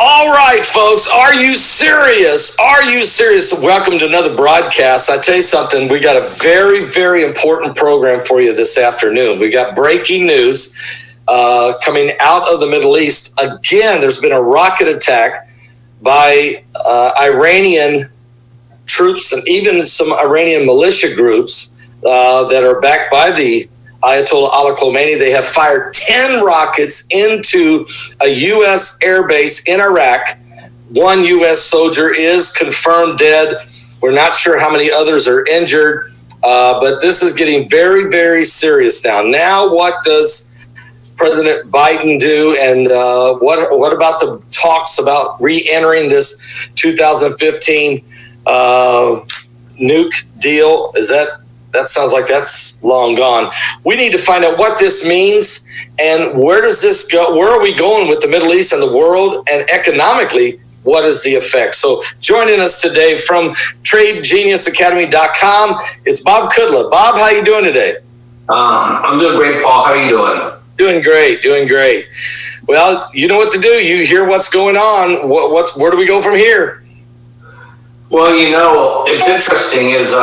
All right, folks, are you serious? Are you serious? Welcome to another broadcast. I tell you something, we got a very, very important program for you this afternoon. We got breaking news coming out of the Middle East. Again, there's been a rocket attack by Iranian troops and even some Iranian militia groups that are backed by the Ayatollah Ali Khamenei. They have fired 10 rockets into a U.S. airbase in Iraq. One U.S. soldier is confirmed dead. We're not sure how many others are injured, but this is getting very, very serious now. Now, what does President Biden do, and what about the talks about re-entering this 2015 nuke deal? That sounds like that's long gone. We need to find out what this means and where does this go? Where are we going with the Middle East and the world, and economically, what is the effect? So joining us today from TradeGeniusAcademy.com, it's Bob Kudla. Bob, how you doing today? I'm doing great, Paul. How are you doing? Doing great. Well, you know what to do. You hear what's going on. Where do we go from here? Well, it's interesting is,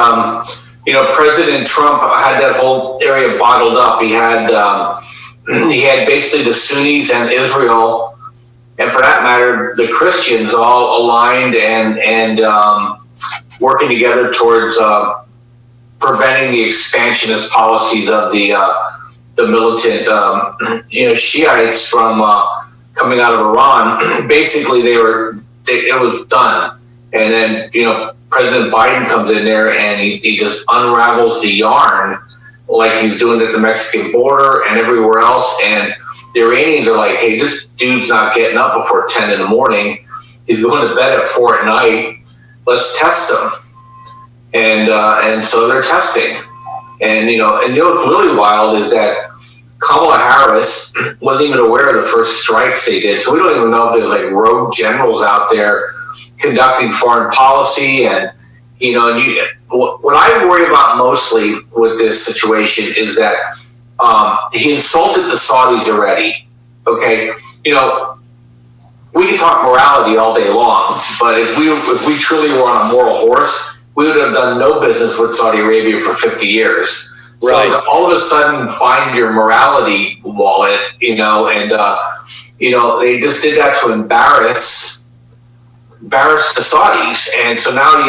President Trump had that whole area bottled up. He had basically the Sunnis and Israel, and for that matter, the Christians all aligned and working together towards preventing the expansionist policies of the militant, Shiites from coming out of Iran. Basically, it was done. And then, President Biden comes in there and he just unravels the yarn like he's doing at the Mexican border and everywhere else. And the Iranians are like, hey, this dude's not getting up before 10 in the morning. He's going to bed at 4 at night. Let's test him. And so they're testing. And what's really wild is that Kamala Harris wasn't even aware of the first strikes they did. So we don't even know if there's like rogue generals out there conducting foreign policy. And what I worry about mostly with this situation is that he insulted the Saudis already. Okay, we can talk morality all day long, but if we truly were on a moral horse, we would have done no business with Saudi Arabia for 50 years. Right. So to all of a sudden find your morality wallet, they just did that to embarrass the Saudis. And so now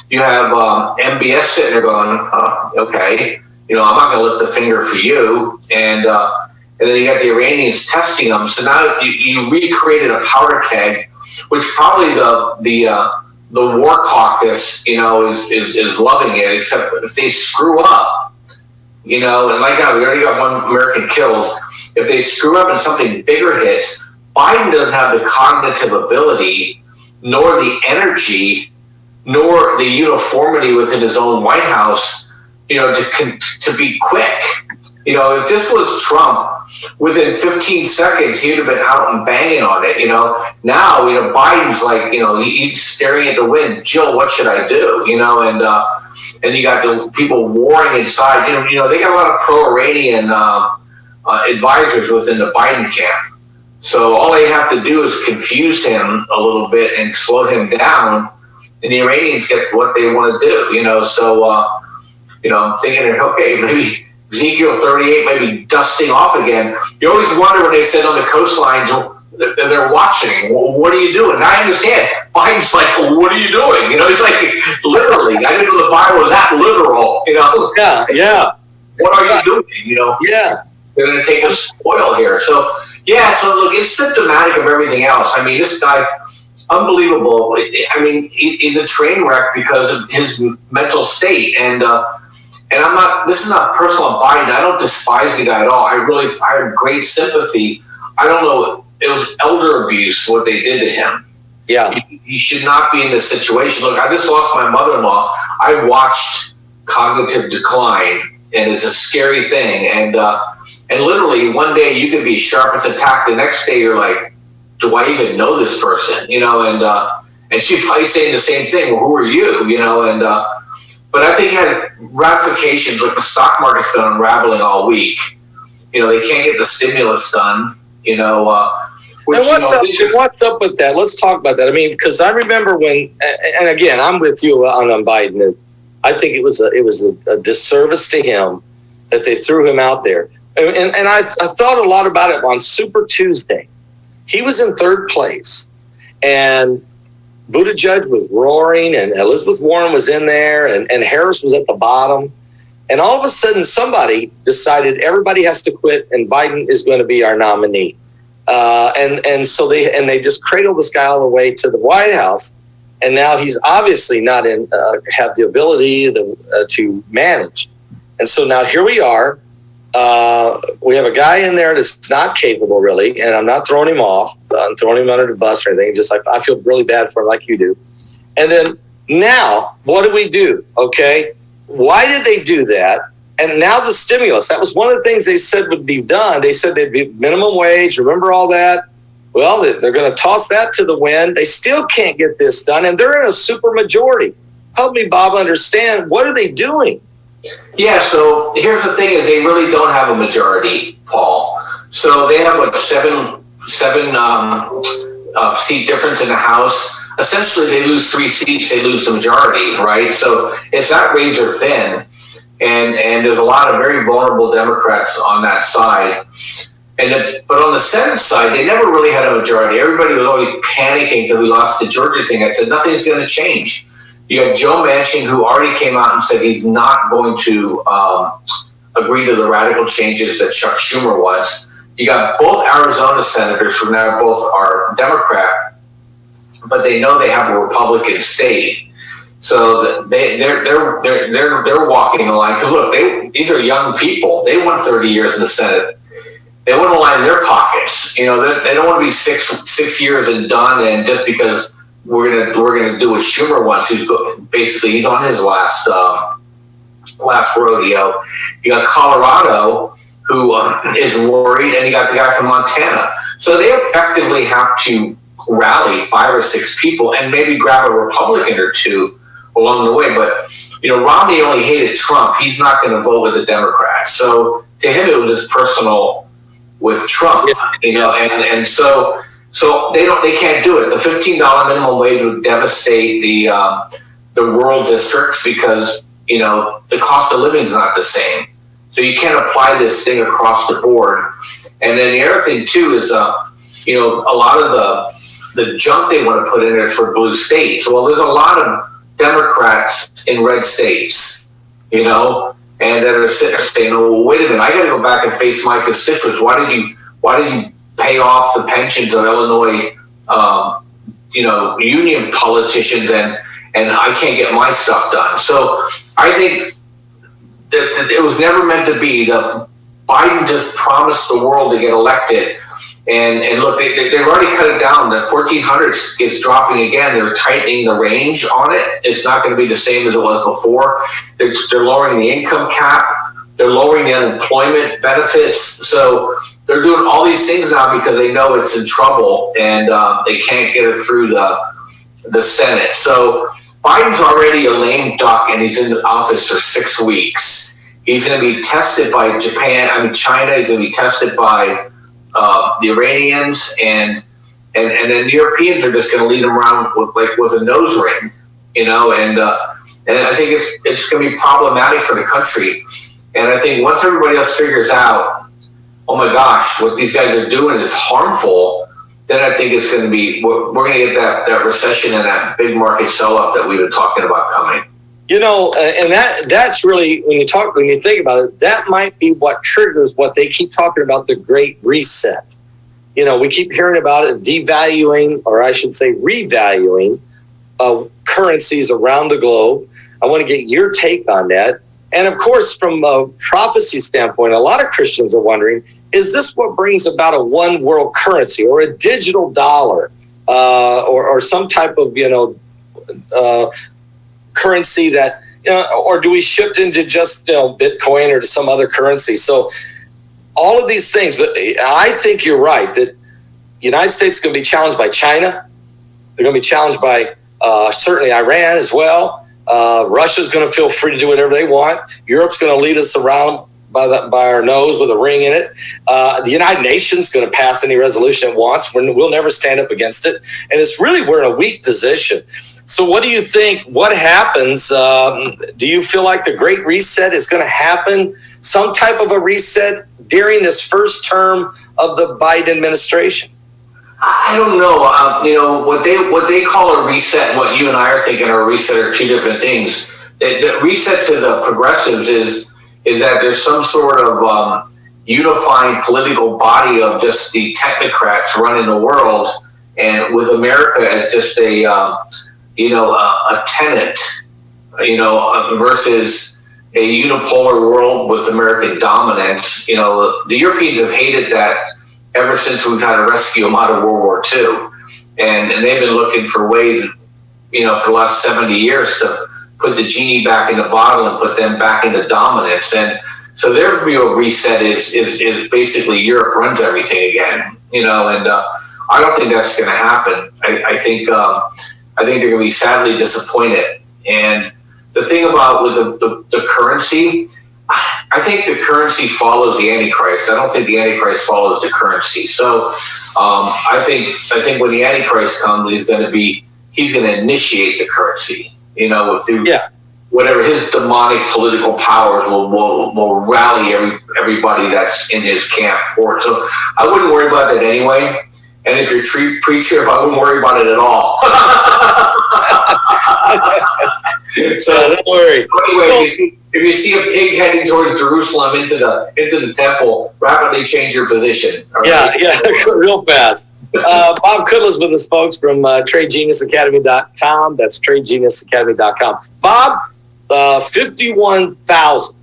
you have MBS sitting there going, okay, I'm not going to lift a finger for you. And then you got the Iranians testing them. So now you recreated a powder keg, which probably the War Caucus, is loving it, except if they screw up, and like now we already got one American killed. If they screw up and something bigger hits, Biden doesn't have the cognitive ability, nor the energy, nor the uniformity within his own White House, to be quick. If this was Trump, within 15 seconds, he'd have been out and banging on it. Now, Biden's like, he's staring at the wind. Jill, what should I do? And you got the people warring inside. They got a lot of pro-Iranian advisors within the Biden camp. So all they have to do is confuse him a little bit and slow him down, and the Iranians get what they want to do. So I'm thinking, okay, maybe Ezekiel 38 may be dusting off again. You always wonder when they sit on the coastlines, they're watching. Well, what are you doing? And I understand. Biden's like, well, what are you doing? He's like, literally. I didn't know the Bible was that literal. Yeah. What are you doing? Yeah. They're going to take a spoil here. So look, it's symptomatic of everything else. I mean, this guy, unbelievable. I mean, he's a train wreck because of his mental state. And I'm not, this is not personal on Biden. I don't despise the guy at all. I have great sympathy. I don't know. It was elder abuse, what they did to him. Yeah. He should not be in this situation. Look, I just lost my mother-in-law. I watched cognitive decline, and it's a scary thing. And literally one day you could be sharp as a tack. The next day you're like, do I even know this person? And she's probably saying the same thing. Well, who are you? But I think it had ramifications. Like the stock market's been unraveling all week. They can't get the stimulus done. Which, what's up with that? Let's talk about that. I mean, because I remember when, and again, I'm with you on Biden. I think it was a disservice to him that they threw him out there. And I thought a lot about it on Super Tuesday. He was in third place, and Buttigieg was roaring, and Elizabeth Warren was in there, and Harris was at the bottom. And all of a sudden, somebody decided everybody has to quit, and Biden is going to be our nominee. So they just cradled this guy all the way to the White House, and now he's obviously not have the ability to manage. And so now here we are. We have a guy in there that's not capable, really, and I'm not throwing him off. I'm throwing him under the bus or anything. Just like I feel really bad for him, like you do. And then now, what do we do? Okay, why did they do that? And now the stimulus, that was one of the things they said would be done. They said they'd be minimum wage. Remember all that? Well, they're going to toss that to the wind. They still can't get this done, and they're in a super majority. Help me, Bob, understand. What are they doing? Yeah, so here's the thing is they really don't have a majority, Paul. So they have like seven seat difference in the House. Essentially, they lose 3 seats, they lose the majority, right? So it's not razor thin. And there's a lot of very vulnerable Democrats on that side. But on the Senate side, they never really had a majority. Everybody was always panicking because we lost the Georgia thing. I said, nothing's going to change. You have Joe Manchin, who already came out and said he's not going to agree to the radical changes that Chuck Schumer wants. You got both Arizona senators who now both are Democrat, but they know they have a Republican state. So they're walking the line because look, these are young people. They won 30 years in the Senate. They want to line their pockets. You know, they don't want to be six years and done. And just because we're gonna do what Schumer wants, he's on his last rodeo. You got Colorado, who is worried, and you got the guy from Montana. So they effectively have to rally 5 or 6 people and maybe grab a Republican or two along the way. But, you know, Romney only hated Trump. He's not going to vote with the Democrats. So to him, it was just personal with Trump, you know, and so they can't do it. The $15 minimum wage would devastate the rural districts because, you know, the cost of living is not the same. So you can't apply this thing across the board. And then the other thing too is, you know, a lot of the junk they want to put in there is for blue states. Well, there's a lot of Democrats in red states, you know, and that are sitting there saying, "Oh, well, wait a minute, I got to go back and face my constituents. Why did you pay off the pensions of Illinois, you know, union politicians, and I can't get my stuff done?" So I think that it was never meant to be. Biden just promised the world to get elected. And look, they've already cut it down. The 1,400 is dropping again. They're tightening the range on it. It's not going to be the same as it was before. They're lowering the income cap. They're lowering the unemployment benefits. So they're doing all these things now because they know it's in trouble and they can't get it through the Senate. So Biden's already a lame duck, and he's in the office for 6 weeks. He's going to be tested by China. He's going to be tested by the Iranians, and then the Europeans are just going to lead him around with a nose ring, you know. And I think it's going to be problematic for the country. And I think once everybody else figures out, oh my gosh, what these guys are doing is harmful, then I think it's going to be we're going to get that recession and that big market sell-off that we've been talking about coming. You know, and that's really, when you think about it, that might be what triggers what they keep talking about, the Great Reset. You know, we keep hearing about it, devaluing, or I should say revaluing currencies around the globe. I want to get your take on that. And of course, from a prophecy standpoint, a lot of Christians are wondering, is this what brings about a one world currency or a digital dollar or some type of, you know, currency that, you know, or do we shift into just, you know, Bitcoin or to some other currency? So all of these things, but I think you're right that the United States is going to be challenged by China. They're going to be challenged by certainly Iran as well. Russia's going to feel free to do whatever they want. Europe's going to lead us around by our nose with a ring in it. The United Nations is going to pass any resolution it wants. We'll never stand up against it. And it's really, we're in a weak position. So what do you think? What happens? Do you feel like the Great Reset is going to happen? Some type of a reset during this first term of the Biden administration? I don't know. What they call a reset and what you and I are thinking of a reset are two different things. The reset to the progressives is that there's some sort of unifying political body of just the technocrats running the world, and with America as just a tenant, versus a unipolar world with American dominance. The Europeans have hated that ever since we've had to rescue them out of World War II. And they've been looking for ways, for the last 70 years to put the genie back in the bottle and put them back into dominance. And so their view of reset is basically Europe runs everything again, and I don't think that's going to happen. I think they're going to be sadly disappointed. And the thing about with the currency, I think the currency follows the Antichrist. I don't think the Antichrist follows the currency. So I think when the Antichrist comes, he's going to initiate the currency. Through whatever his demonic political powers will rally everybody that's in his camp for it. So I wouldn't worry about that anyway. And if you're a preacher, I wouldn't worry about it at all. So don't worry. Anyway, if you see a pig heading towards Jerusalem into the temple, rapidly change your position. Right? Yeah, real fast. Bob Kudla's with us, folks, from TradeGeniusAcademy.com. That's TradeGeniusAcademy.com. Bob, 51,000.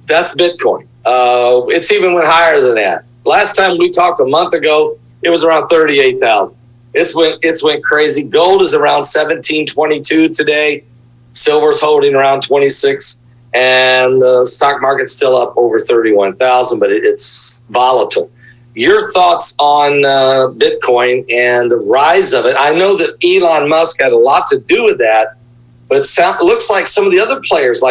That's Bitcoin. It's even went higher than that. Last time we talked a month ago, it was around 38,000. It's went crazy. Gold is around 1722 today. Silver's holding around 26, and the stock market's still up over 31,000, but it's volatile. Your thoughts on Bitcoin and the rise of it? I know that Elon Musk had a lot to do with that, but it looks like some of the other players,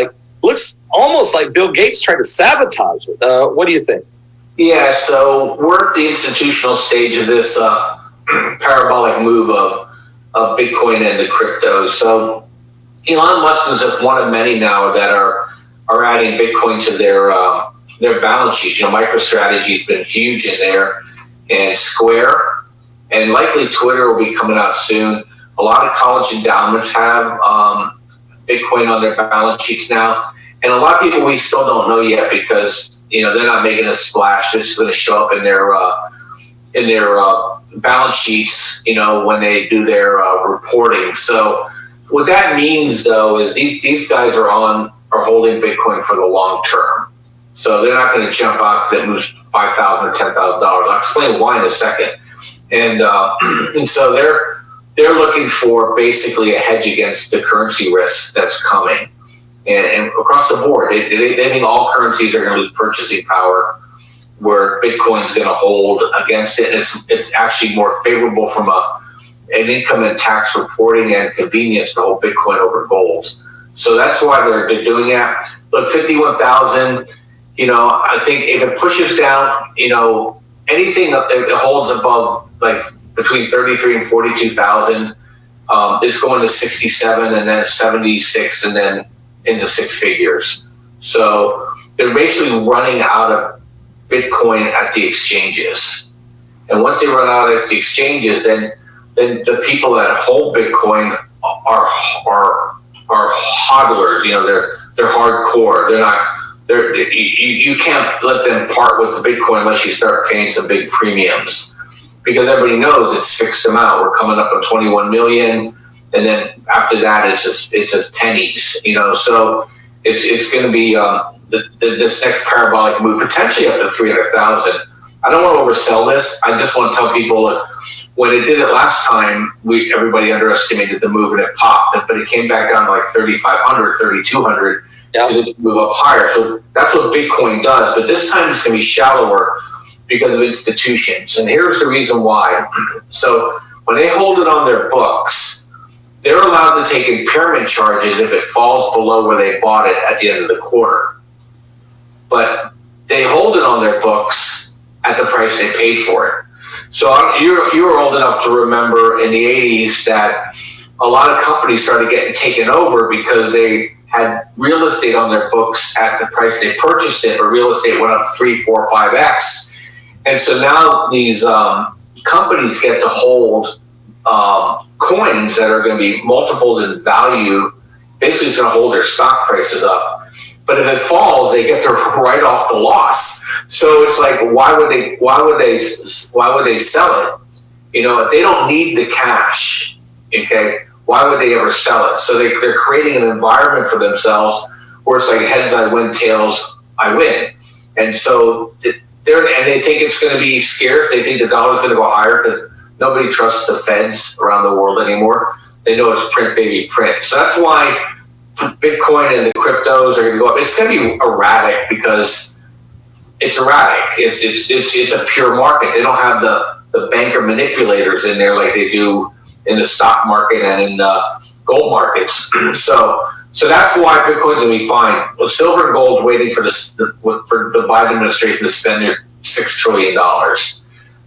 looks almost like Bill Gates tried to sabotage it. What do you think? Yeah, so we're at the institutional stage of this parabolic move of Bitcoin and the cryptos. So Elon Musk is just one of many now that are adding Bitcoin to their balance sheets. MicroStrategy's been huge in there, and Square, and likely Twitter will be coming out soon. A lot of college endowments have Bitcoin on their balance sheets now, and a lot of people we still don't know yet because they're not making a splash. They're just going to show up in their balance sheets, when they do their reporting. So what that means, though, is these guys are holding Bitcoin for the long term. So they're not going to jump out because it moves $5,000 or $10,000. I'll explain why in a second. And so they're looking for basically a hedge against the currency risk that's coming. And across the board, they think all currencies are going to lose purchasing power, where Bitcoin's going to hold against it. And it's actually more favorable from an income and tax reporting and convenience to hold Bitcoin over gold. So that's why they're doing that. Look, 51,000, I think if it pushes down, anything that holds above, between 33 and 42,000, is going to 67 and then 76 and then into six figures. So they're basically running out of Bitcoin at the exchanges. And once they run out at the exchanges, then the people that hold Bitcoin are hodlers. They're hardcore. You can't let them part with the Bitcoin unless you start paying some big premiums, because everybody knows it's fixed amount. We're coming up on 21 million, and then after that it's just pennies. So it's going to be this next parabolic move, potentially up to 300,000. I don't want to oversell this. I just want to tell people that when it did it last time, everybody underestimated the move and it popped, but it came back down to 3,500, 3,200 to just move up higher. So that's what Bitcoin does. But this time it's going to be shallower because of institutions. And here's the reason why. So when they hold it on their books, they're allowed to take impairment charges if it falls below where they bought it at the end of the quarter. but they hold it on their books at the price they paid for it. So you're old enough to remember in the 80s that a lot of companies started getting taken over because they had real estate on their books at the price they purchased it, but real estate went up 3, 4, 5x. And so now these companies get to hold coins that are going to be multipled in value. Basically, it's going to hold their stock prices up. But if it falls, they get to write off the loss. So it's like, why would they sell it? You know, if they don't need the cash, okay, why would they ever sell it? So they're creating an environment for themselves where it's like heads I win, tails I win. And so they think it's going to be scarce. They think the dollar's going to go higher because nobody trusts the feds around the world anymore. They know it's print, baby, print. So that's why Bitcoin and the cryptos are going to go up. It's going to be erratic because it's erratic. It's a pure market. They don't have the banker manipulators in there like they do in the stock market and in the gold markets. So that's why Bitcoin's going to be fine. Well, silver and gold waiting for the Biden administration to spend their $6 trillion.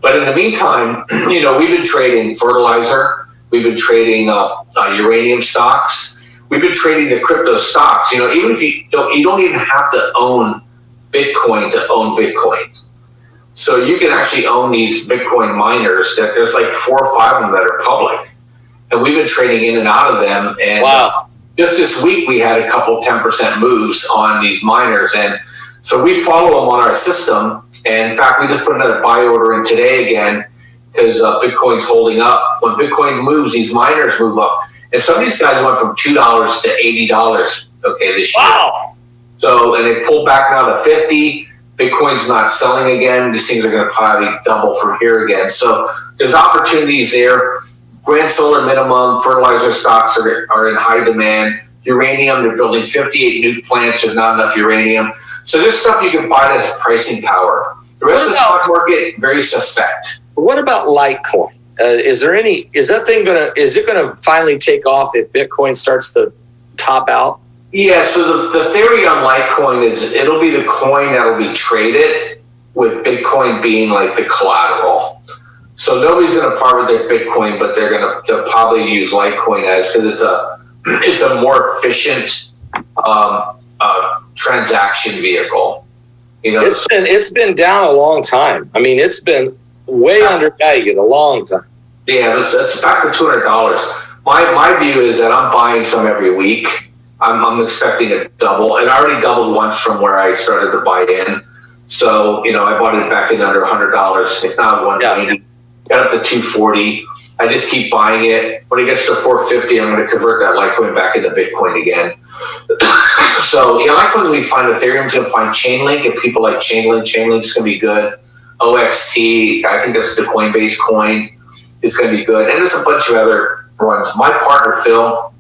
But in the meantime, you know, we've been trading fertilizer. We've been trading uranium stocks. We've been trading the crypto stocks. You know, even if you don't even have to own Bitcoin to own Bitcoin. So you can actually own these Bitcoin miners. That there's like 4 or 5 of them that are public, and we've been trading in and out of them. And wow. Just this week we had a couple 10% moves on these miners, and so we follow them on our system. And in fact, we just put another buy order in today again because Bitcoin's holding up. When Bitcoin moves, these miners move up. And some of these guys went from $2 to $80, okay, this year. Wow. So, and they pulled back now to 50. Bitcoin's not selling again. These things are going to probably double from here again. So there's opportunities there. Grand solar minimum, fertilizer stocks are in high demand. Uranium, they're building 58 nuke plants. There's not enough uranium. So there's stuff you can buy that has pricing power. The rest of the stock market, very suspect. What about Litecoin? Is it gonna finally take off if Bitcoin starts to top out? Yeah, so the theory on Litecoin is it'll be the coin that'll be traded with Bitcoin being like the collateral. So nobody's gonna part with their Bitcoin, but they'll probably use Litecoin because it's a more efficient transaction vehicle. You know, it's been down a long time. I mean, it's been way undervalued a long time. Yeah, it's back to $200. My view is that I'm buying some every week. I'm expecting it double, and I already doubled once from where I started to buy in. So you know, I bought it back in under $100. It's now $190. Got up to $240. I just keep buying it. When it gets to $450, I'm going to convert that Litecoin back into Bitcoin again. So yeah, Litecoin we find Ethereum's going to find Chainlink, and people like Chainlink. Chainlink's going to be good. OXT, I think that's the Coinbase coin. It's going to be good. And there's a bunch of other ones. My partner, Phil,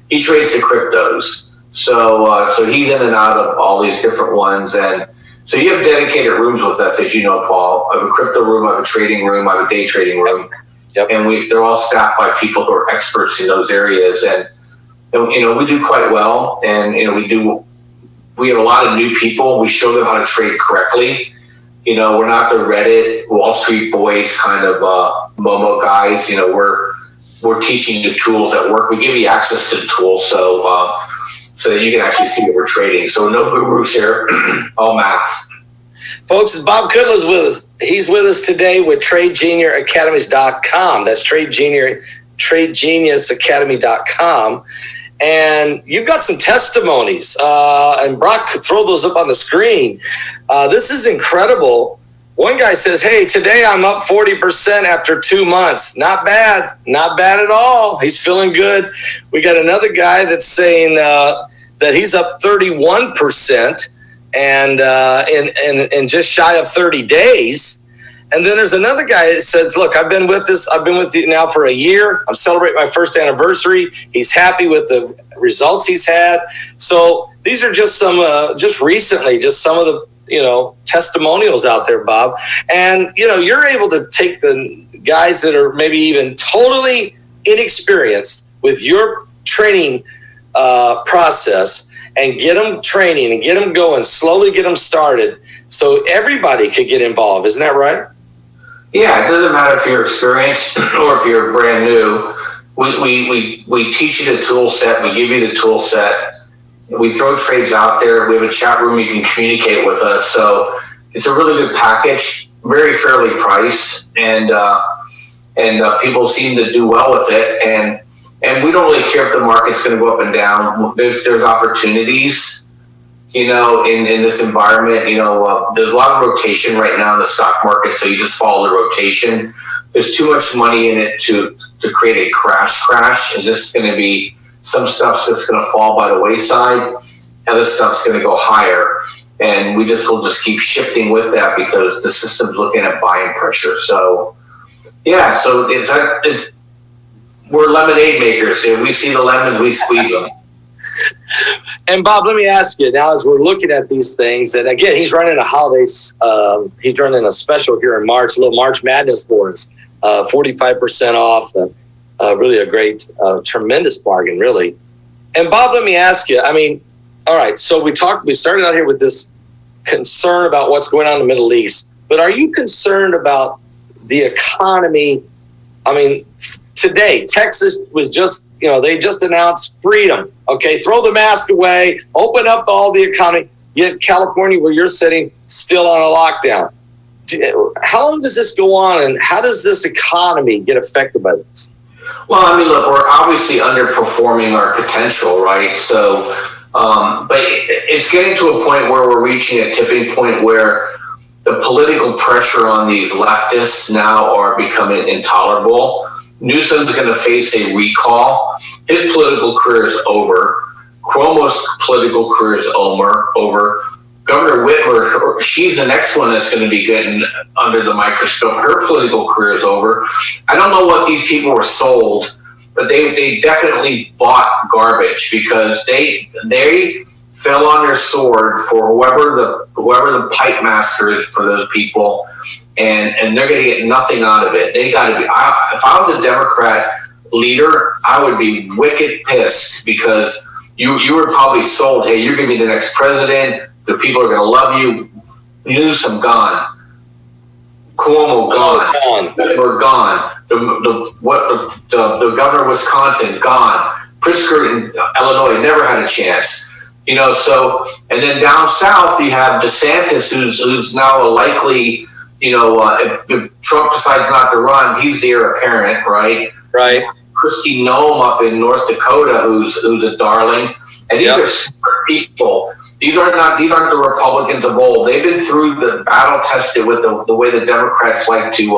he trades the cryptos. So he's in and out of all these different ones. And so you have dedicated rooms with us, as you know, Paul. I have a crypto room, I have a trading room, I have a day trading room. Yep. And they're all staffed by people who are experts in those areas. And you know, we do quite well. And, you know, we have a lot of new people. We show them how to trade correctly. You know, we're not the Reddit, Wall Street boys kind of Momo guys. You know, we're teaching the tools that work. We give you access to the tools so that you can actually see what we're trading. So no gurus here, all math. Folks, Bob Kudla's with us. He's with us today with TradeGeniusAcademies.com. That's TradeGeniusAcademy.com. And you've got some testimonies, and Brock could throw those up on the screen. This is incredible. One guy says, hey, today I'm up 40% after 2 months. Not bad. Not bad at all. He's feeling good. We got another guy that's saying that he's up 31% and in just shy of 30 days. And then there's another guy that says, look, I've been with you now for a year. I'm celebrating my first anniversary. He's happy with the results he's had. So these are just some, just recently, just some of the, you know, testimonials out there, Bob. And, you know, you're able to take the guys that are maybe even totally inexperienced with your training process and get them training and get them going, slowly get them started so everybody could get involved. Isn't that right? Yeah, it doesn't matter if you're experienced or if you're brand new. We teach you the tool set. We give you the tool set. We throw trades out there. We have a chat room. You can communicate with us. So it's a really good package, very fairly priced, and people seem to do well with it. And we don't really care if the market's going to go up and down. There's opportunities, in this environment. There's a lot of rotation right now in the stock market, so you just follow the rotation. There's too much money in it to create a crash. It's just going to be some stuff's just going to fall by the wayside, other stuff's going to go higher, and we will just keep shifting with that because the system's looking at buying pressure. So yeah, so it's we're lemonade makers. We see the lemons, we squeeze them. And Bob, let me ask you now, as we're looking at these things, and again, he's running a holidays, he's running a special here in March, a little March Madness for us, 45% off, really a great, tremendous bargain, really. And Bob, let me ask you, all right, so we started out here with this concern about what's going on in the Middle East, but are you concerned about the economy? Today, Texas was just, they just announced freedom. Okay, throw the mask away, open up all the economy. Yet California, where you're sitting, still on a lockdown. How long does this go on, and how does this economy get affected by this? Well, look, we're obviously underperforming our potential, right? So, but it's getting to a point where we're reaching a tipping point where the political pressure on these leftists now are becoming intolerable. Newsom's going to face a recall. His political career is over. Cuomo's political career is over. Governor Whitmer, she's the next one that's going to be getting under the microscope. Her political career is over. I don't know what these people were sold, but they definitely bought garbage because they fell on their sword for whoever the pipe master is for those people, and they're going to get nothing out of it. They got to be. If I was a Democrat leader, I would be wicked pissed because you were probably sold. Hey, you're going to be the next president. The people are going to love you. Newsom gone. Cuomo gone. We're gone. The governor of Wisconsin gone. Pritzker in Illinois never had a chance. So, and then down south you have DeSantis, who's now a likely, if Trump decides not to run, he's the heir apparent, right? Right. Kristi Noem up in North Dakota, who's a darling, and these are smart people. These aren't the Republicans of old. They've been through the battle tested with the way the Democrats like to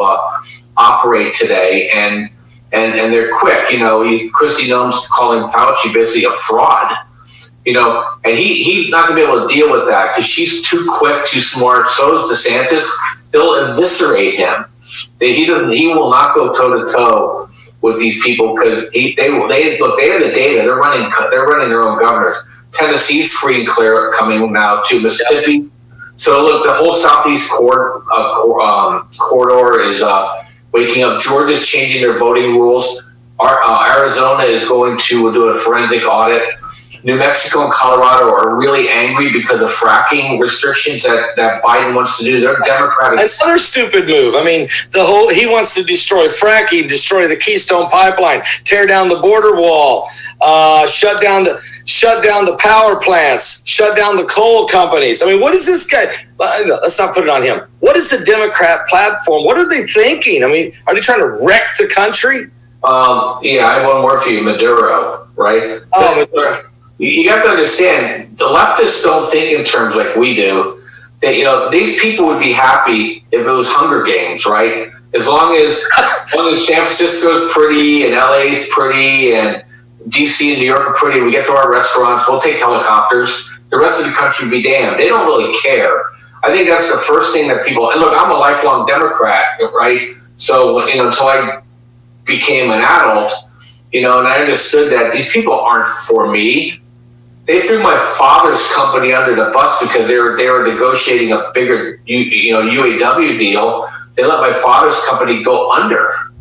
operate today, and they're quick. Kristi Noem's calling Fauci basically a fraud. And he's not going to be able to deal with that because she's too quick, too smart. So is DeSantis. They'll eviscerate him. He will not go toe to toe with these people because they have the data. They're running their own governors. Tennessee's free and clear coming now to Mississippi. Yep. So look, the whole Southeast corridor is waking up. Georgia's changing their voting rules. Arizona is going to do a forensic audit. New Mexico and Colorado are really angry because of fracking restrictions that Biden wants to do. They're Democratic. Another stupid move. He wants to destroy fracking, destroy the Keystone Pipeline, tear down the border wall, shut down the power plants, shut down the coal companies. What is this guy? Let's not put it on him. What is the Democrat platform? What are they thinking? Are they trying to wreck the country? Yeah, I have one more for you, Maduro, right? Maduro. You have to understand, the leftists don't think in terms like we do. That these people would be happy if it was Hunger Games, right? As long as San Francisco's pretty and LA's pretty and DC and New York are pretty, we get to our restaurants, we'll take helicopters. The rest of the country be damned. They don't really care. I think that's the first thing that people. And look, I'm a lifelong Democrat, right? So until I became an adult, and I understood that these people aren't for me. They threw my father's company under the bus because they were negotiating a bigger UAW deal. They let my father's company go under,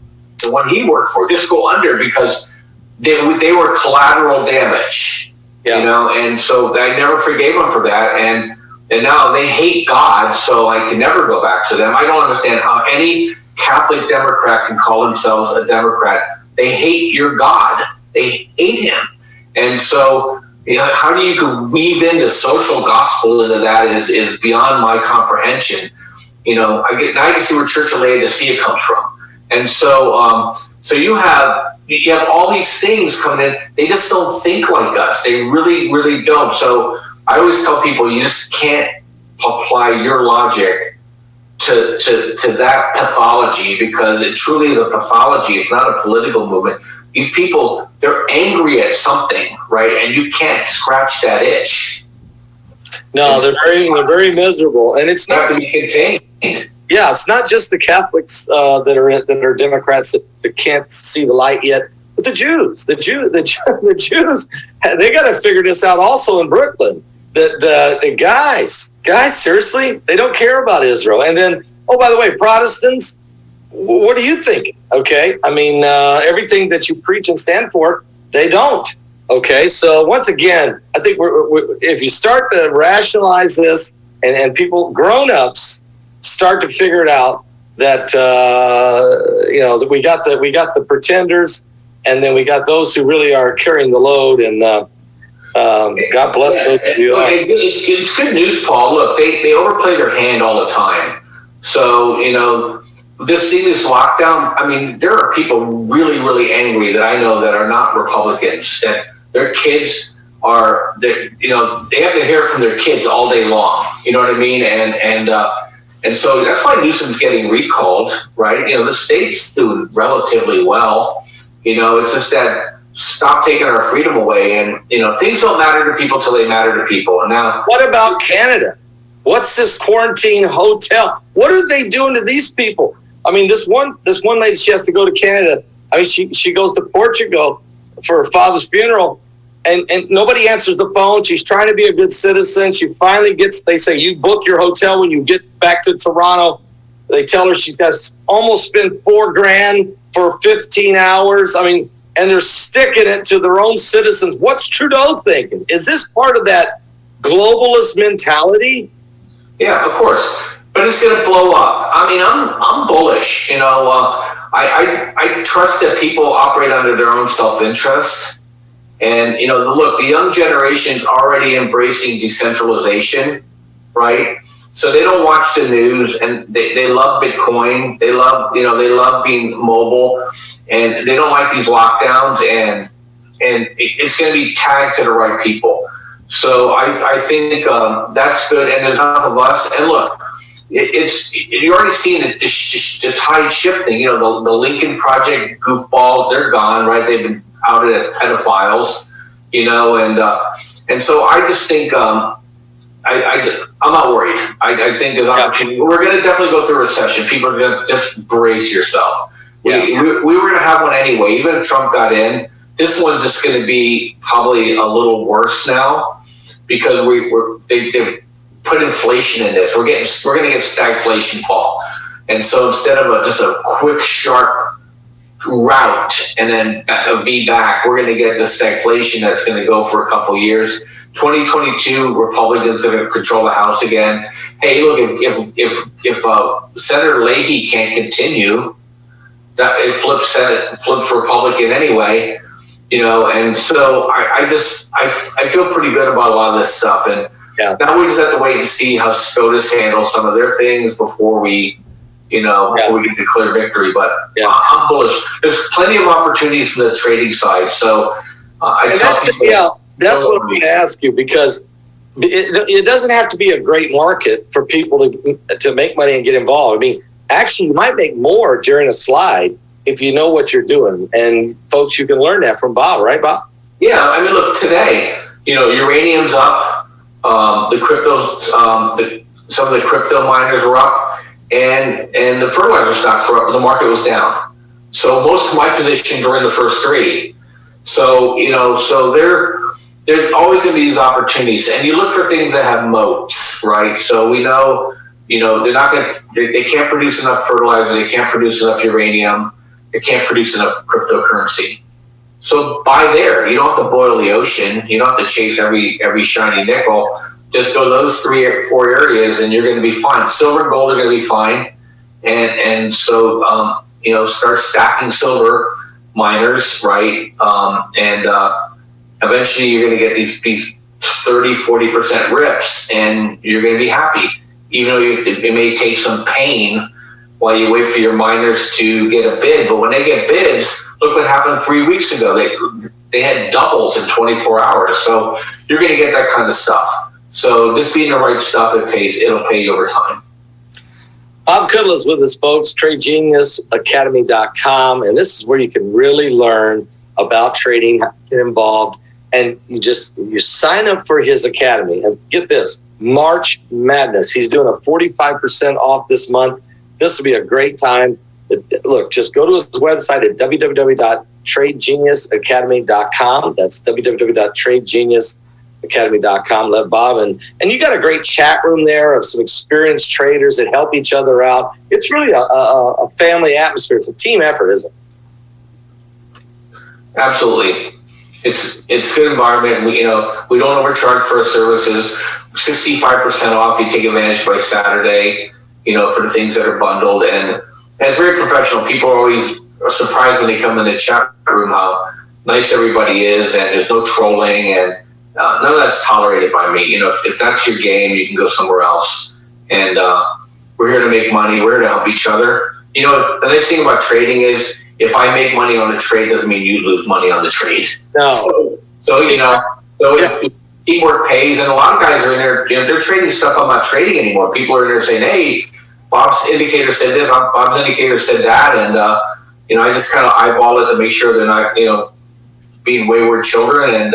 the one he worked for, just go under because they were collateral damage. you know, and so I never forgave them for that. And now they hate God, so I can never go back to them. I don't understand how any Catholic Democrat can call themselves a Democrat. They hate your God. They hate him. And so, you know, how do you weave in the social gospel into that is beyond my comprehension. You know, I can see where Church of Laodicea comes from. And so, so you have all these things coming in. They just don't think like us. They really, really don't. So I always tell people, you just can't apply your logic to that pathology, because it truly is a pathology. It's not a political movement. These people, they're angry at something, right? And you can't scratch that itch. No, they're very miserable, and it's not to be contained. Yeah, it's not just the Catholics that are Democrats that can't see the light yet, but the Jews, the Jews, they got to figure this out also in Brooklyn. The guys, seriously, they don't care about Israel. And then, oh, by the way, Protestants, what do you think? Okay, I mean, everything that you preach and stand for, they don't. Okay, so once again, I think if you start to rationalize this, and people, grown-ups, start to figure it out, that you know, that we got the pretenders, and then we got those who really are carrying the load. And God bless those of you. It's good news, Paul. Look, they overplay their hand all the time. So, you know, this lockdown, I mean, there are people really, really angry that I know that are not Republicans, that their kids are, you know, they have to hear from their kids all day long. You know what I mean? And so that's why Newsom's getting recalled, right? You know, the state's doing relatively well. You know, it's just that stop taking our freedom away. And, you know, things don't matter to people till they matter to people. And now, what about Canada? What's this quarantine hotel? What are they doing to these people? I mean, this one lady, she has to go to Canada. I mean, she goes to Portugal for her father's funeral, and nobody answers the phone. She's trying to be a good citizen. She finally they say, you book your hotel when you get back to Toronto. They tell her she's got to almost spend $4,000 for 15 hours. I mean, and they're sticking it to their own citizens. What's Trudeau thinking? Is this part of that globalist mentality? Yeah, of course. But it's going to blow up. I mean, I'm bullish. You know, I trust that people operate under their own self-interest. And, you know, look, the young generation's already embracing decentralization, right? So they don't watch the news, and they love Bitcoin. They love being mobile, and they don't like these lockdowns, and it's going to be tagged to the right people. So I think that's good, and there's enough of us. And look, you're already seeing the tide shifting. You know, the Lincoln Project goofballs, they're gone, right? They've been outed as pedophiles, you know, and so I just think I'm not worried. I think there's opportunity. We're going to definitely go through a recession. People are going to just brace yourself. Yeah. We were going to have one anyway, even if Trump got in. This one's just going to be probably a little worse now, because they've put inflation in this. We're going to get stagflation, Paul. And so instead of just a quick, sharp route and then a V back, we're going to get the stagflation that's going to go for a couple years. 2022, Republicans going to control the House again. Hey, look, if Senator Leahy can't continue, that it flips Republican anyway. You know, and so I feel pretty good about a lot of this stuff. And now we just have to wait and see how SCOTUS handles some of their things before we can declare victory. But I'm bullish. There's plenty of opportunities from the trading side. So I tell people. That's what I'm going to ask you, because it doesn't have to be a great market for people to make money and get involved. I mean, actually, you might make more during a slide if you know what you're doing. And folks, you can learn that from Bob, right, Bob? Yeah, I mean, look, today, you know, uranium's up, the cryptos, some of the crypto miners were up, and the fertilizer stocks were up. The market was down. So most of my positions were in the first three. So, you know, there's always going to be these opportunities, and you look for things that have moats, right? So we know, you know, they can't produce enough fertilizer, they can't produce enough uranium, they can't produce enough cryptocurrency. So buy there. You don't have to boil the ocean. You don't have to chase every shiny nickel. Just go those 3 or 4 areas, and you're going to be fine. Silver and gold are going to be fine, and so start stacking silver miners, right? Eventually you're going to get these 30-40% rips, and you're going to be happy, even though it may take some pain while you wait for your miners to get a bid. But when they get bids, look what happened 3 weeks ago. They had doubles in 24 hours. So you're going to get that kind of stuff. So just being the right stuff, it'll pay you over time. Bob Kudla's with us, folks, TradeGeniusAcademy.com. And this is where you can really learn about trading, how to get involved. And you sign up for his academy. And get this, March Madness. He's doing a 45% off this month. This will be a great time. Look, just go to his website at www.tradegeniusacademy.com. That's www.tradegeniusacademy.com. Let Bob and you got a great chat room there of some experienced traders that help each other out. It's really a family atmosphere. It's a team effort, isn't it? Absolutely. It's a good environment. We don't overcharge for our services. 65% off. You take advantage by Saturday, for the things that are bundled, and it's very professional. People are always surprised when they come in the chat room how nice everybody is, and there's no trolling, and none of that's tolerated by me. If that's your game, you can go somewhere else. And we're here to make money. We're here to help each other. The nice thing about trading is if I make money on the trade doesn't mean you lose money on the trade. No. So if teamwork pays, and a lot of guys are in there, they're trading stuff I'm not trading anymore. People are in there saying, hey, Bob's indicator said this, Bob's indicator said that, and I just kind of eyeball it to make sure they're not, being wayward children, and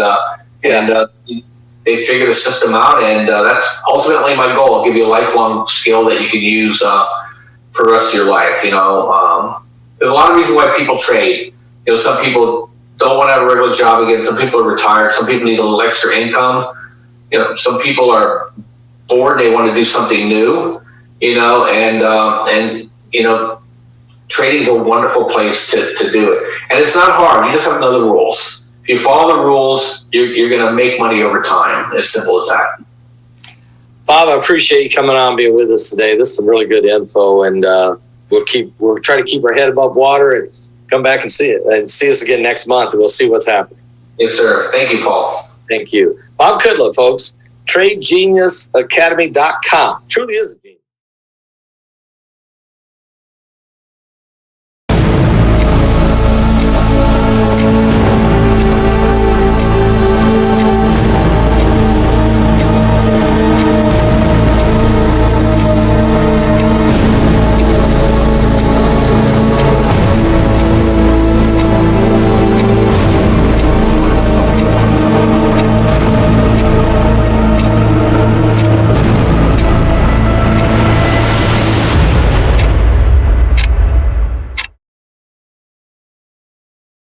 they figure the system out, and that's ultimately my goal. I'll give you a lifelong skill that you can use for the rest of your life. There's a lot of reasons why people trade. Some people don't want to have a regular job again. Some people are retired. Some people need a little extra income. Some people are bored. They want to do something new. Trading is a wonderful place to do it. And it's not hard. You just have to know the rules. If you follow the rules, you're going to make money over time. As simple as that. Bob, I appreciate you coming on and being with us today. This is some really good info, and we'll try to keep our head above water and come back and see us again next month, and we'll see what's happening. Yes, sir. Thank you, Paul. Thank you. Bob Kudla, folks, TradeGeniusAcademy.com. Truly is a genius.